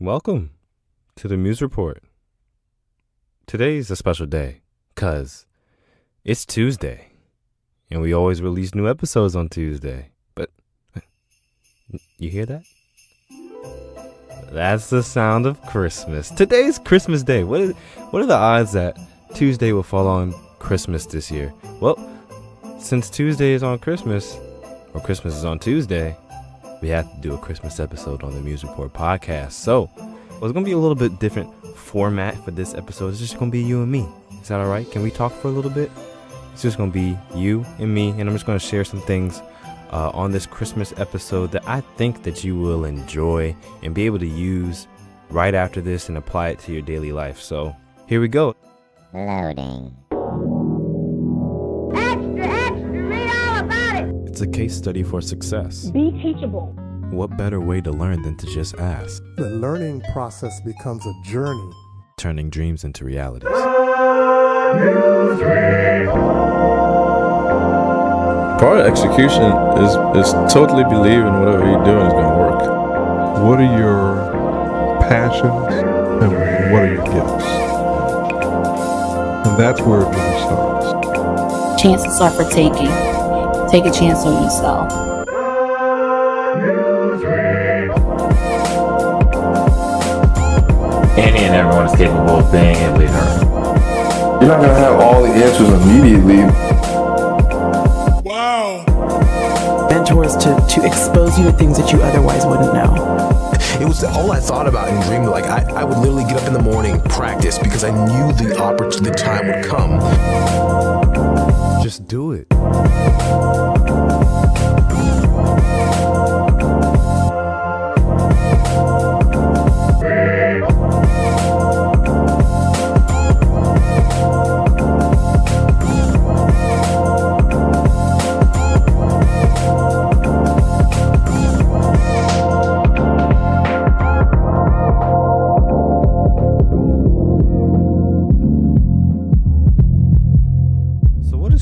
Welcome to the Muse Report. Today's a special day because it's Tuesday and we always release new episodes on Tuesday. But you hear that? That's the sound of Christmas. Today's Christmas Day. What are the odds that Tuesday will fall on Christmas this year? Well, since Tuesday is on Christmas, or Christmas is on Tuesday, we have to do a Christmas episode on the Muse Report podcast. So, it's going to be a little bit different format for this episode. It's just going to be you and me. Is that all right? Can we talk for a little bit? It's just going to be you and me, and I'm just going to share some things on this Christmas episode that I think that you will enjoy and be able to use right after this and apply it to your daily life. So, here we go. Loading. It's a case study for success. Be teachable. What better way to learn than to just ask? The learning process becomes a journey. Turning dreams into realities. Part of execution is totally believing whatever you're doing is going to work. What are your passions and what are your gifts? And that's where it really starts. Chances are for taking. Take a chance on yourself. Any and everyone is capable of being a leader. You're not going to have all the answers immediately. Wow. Mentors to expose you to things that you otherwise wouldn't know. It was all I thought about and dreamed. Like I would literally get up in the morning, practice, because I knew the time would come. Just do it.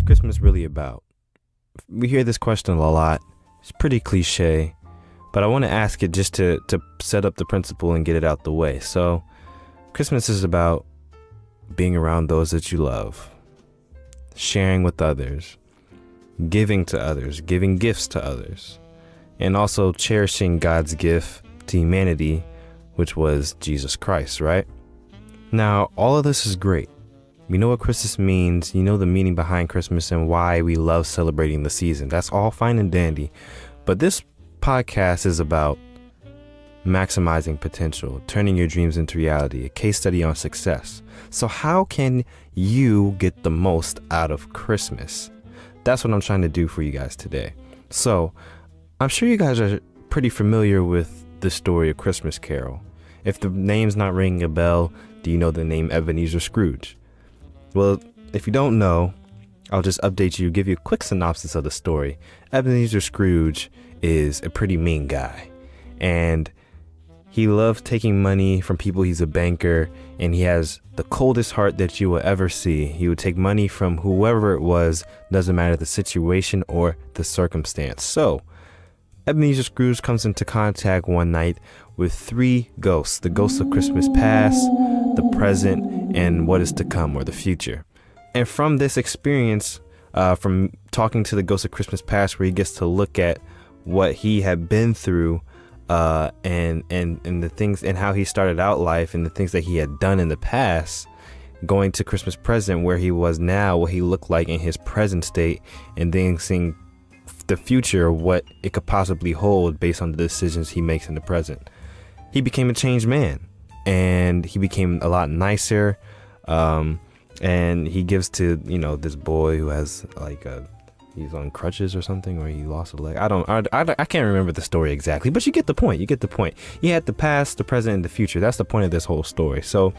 Christmas really about? We hear this question a lot. It's pretty cliche, but I want to ask it just to set up the principle and get it out the way. So, Christmas is about being around those that you love, sharing with others, giving to others, giving gifts to others, and also cherishing God's gift to humanity, which was Jesus Christ, right? Now, all of this is great. We know what Christmas means, you know the meaning behind Christmas and why we love celebrating the season. That's all fine and dandy. But this podcast is about maximizing potential, turning your dreams into reality, a case study on success. So how can you get the most out of Christmas? That's what I'm trying to do for you guys today. So I'm sure you guys are pretty familiar with the story of Christmas Carol. If the name's not ringing a bell, do you know the name Ebeneezer Scrooge? Well, if you don't know, I'll just update you, give you a quick synopsis of the story. Ebeneezer Scrooge is a pretty mean guy, and he loves taking money from people. He's a banker, and he has the coldest heart that you will ever see. He would take money from whoever it was, doesn't matter the situation or the circumstance. So, Ebeneezer Scrooge comes into contact one night with three ghosts, the ghosts of Christmas past, the present, and what is to come, or the future. And from this experience, from talking to the ghosts of Christmas past, where he gets to look at what he had been through, and the things and how he started out life and the things that he had done in the past, going to Christmas present, where he was now, what he looked like in his present state, and then seeing the future, what it could possibly hold based on the decisions he makes in the present. He became a changed man, and he became a lot nicer, and he gives to, this boy who has he's on crutches or something, or he lost a leg. I can't remember the story exactly, but you get the point. He had the past, the present, and the future. That's the point of this whole story. So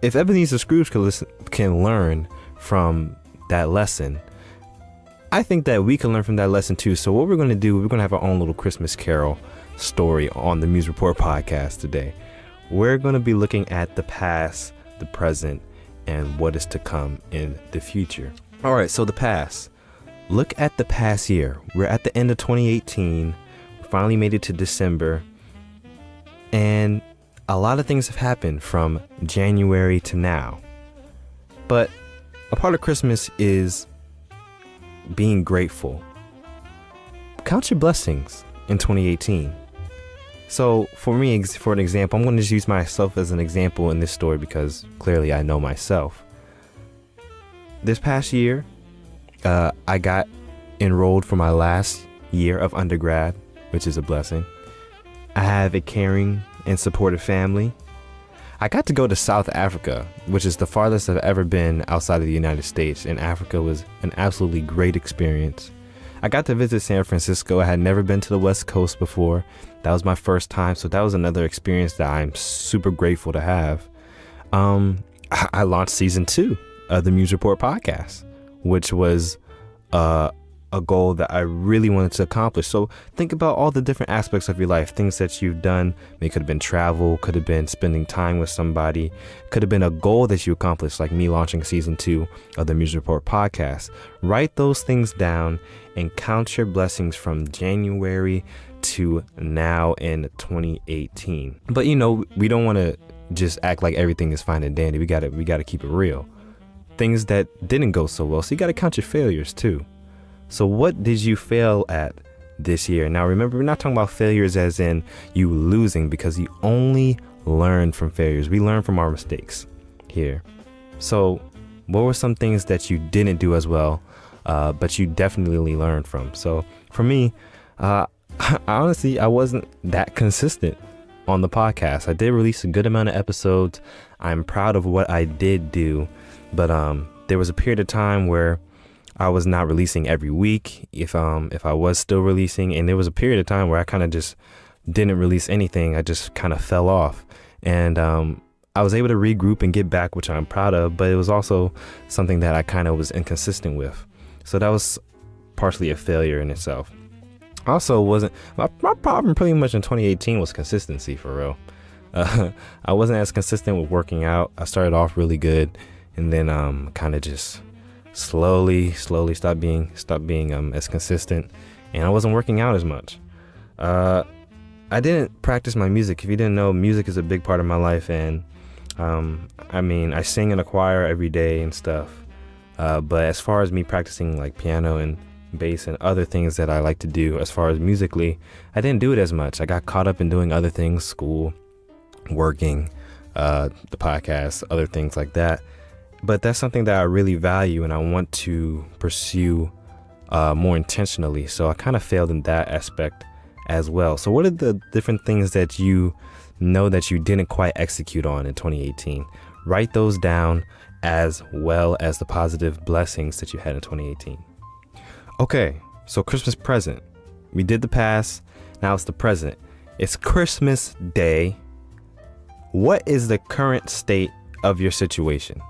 if Ebeneezer Scrooge can learn from that lesson, I think that we can learn from that lesson too. So what we're going to do, we're going to have our own little Christmas Carol story on the Muse Report podcast today. We're going to be looking at the past, the present, and what is to come in the future. All right, so the past. Look at the past year. We're at the end of 2018. We finally made it to December. And a lot of things have happened from January to now. But a part of Christmas is being grateful. Count your blessings in 2018. So for me, for an example, I'm going to just use myself as an example in this story because clearly I know myself. This past year, I got enrolled for my last year of undergrad, which is a blessing. I have a caring and supportive family. I got to go to South Africa, which is the farthest I've ever been outside of the United States, and Africa was an absolutely great experience. I got to visit San Francisco. I had never been to the West Coast before. That was my first time, so that was another experience that I'm super grateful to have. I launched season 2 of the Muse Report podcast, which was a goal that I really wanted to accomplish. So think about all the different aspects of your life, things that you've done. It could have been travel, could have been spending time with somebody, could have been a goal that you accomplished, like me launching season 2 of the Muse Report podcast. Write those things down and count your blessings from January to now in 2018. But we don't want to just act like everything is fine and dandy. We got to keep it real. Things that didn't go so well. So you got to count your failures too. So what did you fail at this year? Now, remember, we're not talking about failures as in you losing, because you only learn from failures. We learn from our mistakes here. So what were some things that you didn't do as well, but you definitely learned from? So for me, honestly, I wasn't that consistent on the podcast. I did release a good amount of episodes. I'm proud of what I did do, but there was a period of time where I was not releasing every week, if I was still releasing, and there was a period of time where I kind of just didn't release anything. I just kind of fell off, and I was able to regroup and get back, which I'm proud of, but it was also something that I kind of was inconsistent with. So that was partially a failure in itself. Also, wasn't my problem pretty much in 2018 was consistency, for real. I wasn't as consistent with working out. I started off really good, and then kind of just slowly stopped being as consistent, and I wasn't working out as much. I didn't practice my music. If you didn't know, music is a big part of my life, and I sing in a choir every day and stuff, but as far as me practicing like piano and bass and other things that I like to do as far as musically, I didn't do it as much. I got caught up in doing other things, school, working, the podcast, other things like that. But that's something that I really value and I want to pursue more intentionally. So I kind of failed in that aspect as well. So what are the different things that you know that you didn't quite execute on in 2018? Write those down, as well as the positive blessings that you had in 2018. Okay, so Christmas present. We did the past, now it's the present. It's Christmas Day. What is the current state of your situation?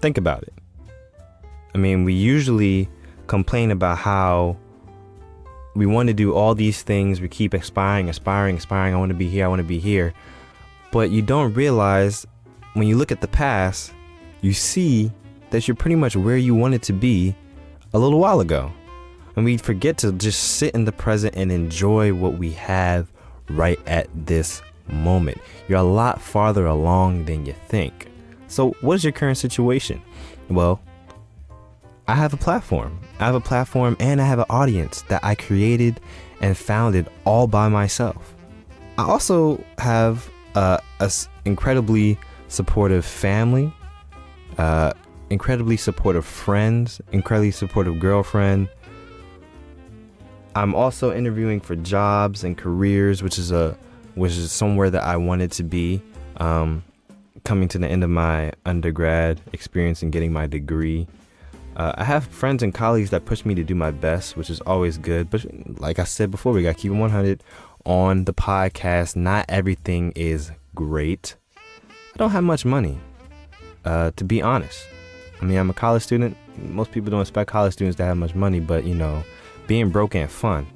Think about it. I mean, we usually complain about how we want to do all these things. We keep aspiring. I want to be here. But you don't realize when you look at the past, you see that you're pretty much where you wanted to be a little while ago. And we forget to just sit in the present and enjoy what we have right at this moment. You're a lot farther along than you think. So what is your current situation? Well, I have a platform and I have an audience that I created and founded all by myself. I also have a incredibly supportive family, incredibly supportive friends, incredibly supportive girlfriend. I'm also interviewing for jobs and careers, which is somewhere that I wanted to be. Coming to the end of my undergrad experience and getting my degree. I have friends and colleagues that push me to do my best, which is always good. But like I said before, we got to keep it 100 on the podcast. Not everything is great. I don't have much money, to be honest. I mean, I'm a college student. Most people don't expect college students to have much money, but being broke ain't fun.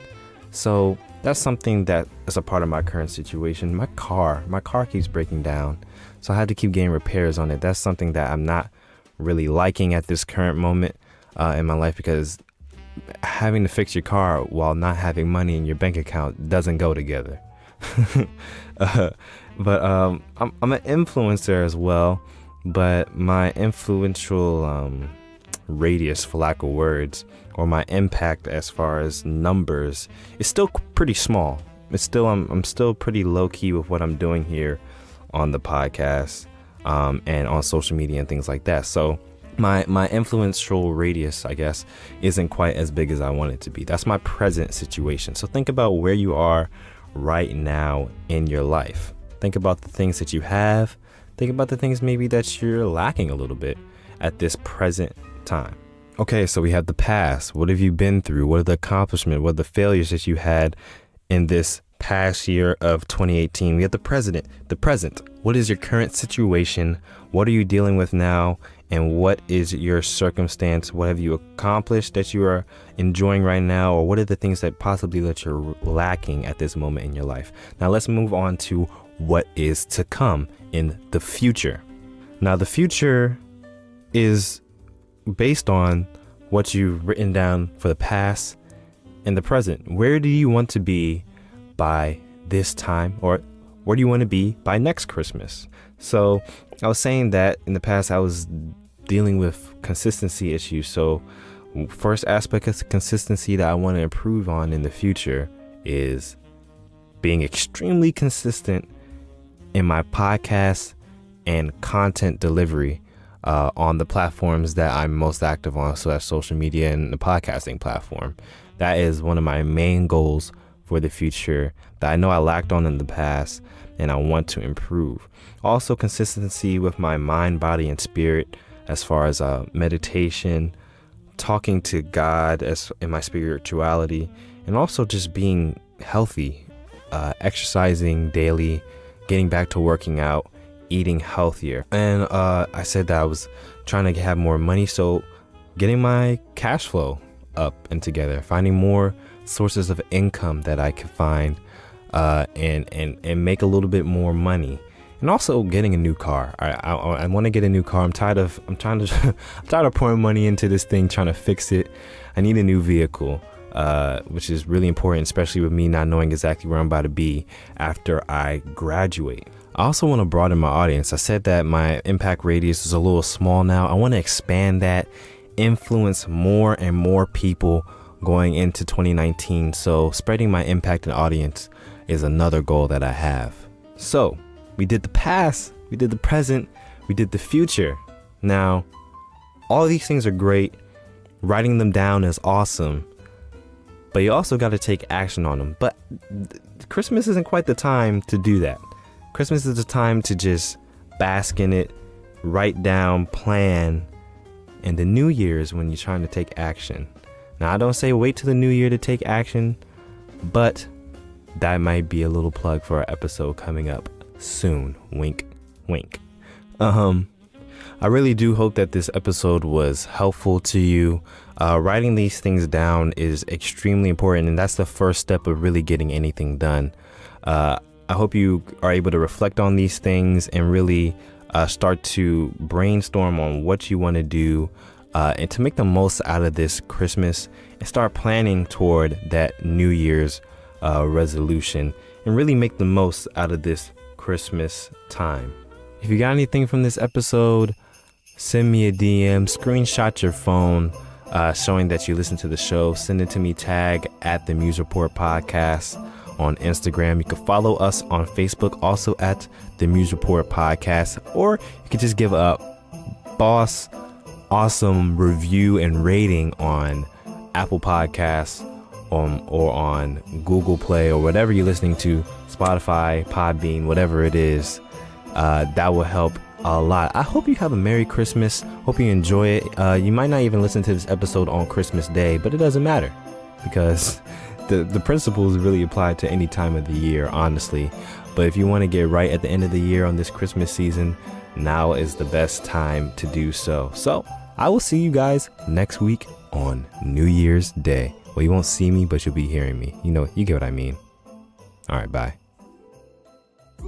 So that's something that is a part of my current situation. My car keeps breaking down. So I had to keep getting repairs on it. That's something that I'm not really liking at this current moment in my life, because having to fix your car while not having money in your bank account doesn't go together. But I'm an influencer as well, but my influential radius, for lack of words, or my impact as far as numbers is still pretty small. I'm still pretty low key with what I'm doing here on the podcast and on social media and things like that. So my influential radius, I guess, isn't quite as big as I want it to be. That's my present situation. So think about where you are right now in your life. Think about the things that you have. Think about the things maybe that you're lacking a little bit at this present time. Okay, so we have the past. What have you been through? What are the accomplishments? What are the failures that you had in this past year of 2018? We have the present. What is your current situation? What are you dealing with now? And what is your circumstance? What have you accomplished that you are enjoying right now? Or what are the things that possibly that you're lacking at this moment in your life? Now let's move on to what is to come in the future. Now the future is based on what you've written down for the past and the present. Where do you want to be by this time, or where do you want to be by next Christmas? So I was saying that in the past I was dealing with consistency issues. So first aspect of consistency that I want to improve on in the future is being extremely consistent in my podcast and content delivery on the platforms that I'm most active on. So that's social media and the podcasting platform. That is one of my main goals for the future that I know I lacked on in the past and I want to improve. Also consistency with my mind, body, and spirit as far as meditation, talking to God as in my spirituality, and also just being healthy, exercising daily, getting back to working out, eating healthier. And I said that I was trying to have more money, so getting my cash flow up and together, finding more sources of income that I could find and make a little bit more money, and also getting a new car. I want to get a new car. I'm tired of pouring money into this thing, trying to fix it. I need a new vehicle, which is really important, especially with me not knowing exactly where I'm about to be after I graduate. I also want to broaden my audience. I said that my impact radius is a little small now. I want to expand that, influence more and more people going into 2019. So spreading my impact and audience is another goal that I have. So we did the past, we did the present, we did the future. Now, all these things are great. Writing them down is awesome, but you also got to take action on them. But Christmas isn't quite the time to do that. Christmas is the time to just bask in it, write down, plan, and the New Year's when you're trying to take action. Now, I don't say wait till the New Year to take action, but that might be a little plug for our episode coming up soon. Wink, wink. I really do hope that this episode was helpful to you. Writing these things down is extremely important, and that's the first step of really getting anything done. I hope you are able to reflect on these things and really start to brainstorm on what you want to do and to make the most out of this Christmas and start planning toward that New Year's resolution and really make the most out of this Christmas time. If you got anything from this episode, send me a DM, screenshot your phone showing that you listen to the show. Send it to me, tag at the Muse Report Podcast on Instagram. You can follow us on Facebook, also at the Muse Report Podcast, or you can just give a boss awesome review and rating on Apple Podcasts or on Google Play or whatever you're listening to, Spotify, Podbean, whatever it is. That will help a lot. I hope you have a Merry Christmas. Hope you enjoy it. You might not even listen to this episode on Christmas Day, but it doesn't matter because the principles really apply to any time of the year, honestly. But if you want to get right at the end of the year on this Christmas season, now is the best time to do so. So I will see you guys next week on New Year's Day. Well, you won't see me, but you'll be hearing me. You know, you get what I mean. All right, bye.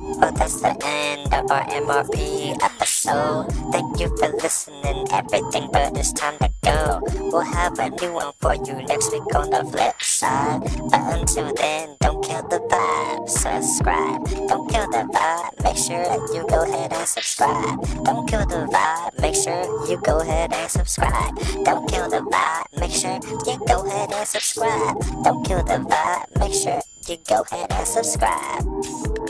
Well, that's the end of our MRP episode. Thank you for listening, everything, but it's time to go. We'll have a new one for you next week on the flip side. But until then, don't kill the vibe, subscribe. Don't kill the vibe, make sure you go ahead and subscribe. Don't kill the vibe, make sure you go ahead and subscribe. Don't kill the vibe, make sure you go ahead and subscribe. Don't kill the vibe, make sure you go ahead and subscribe.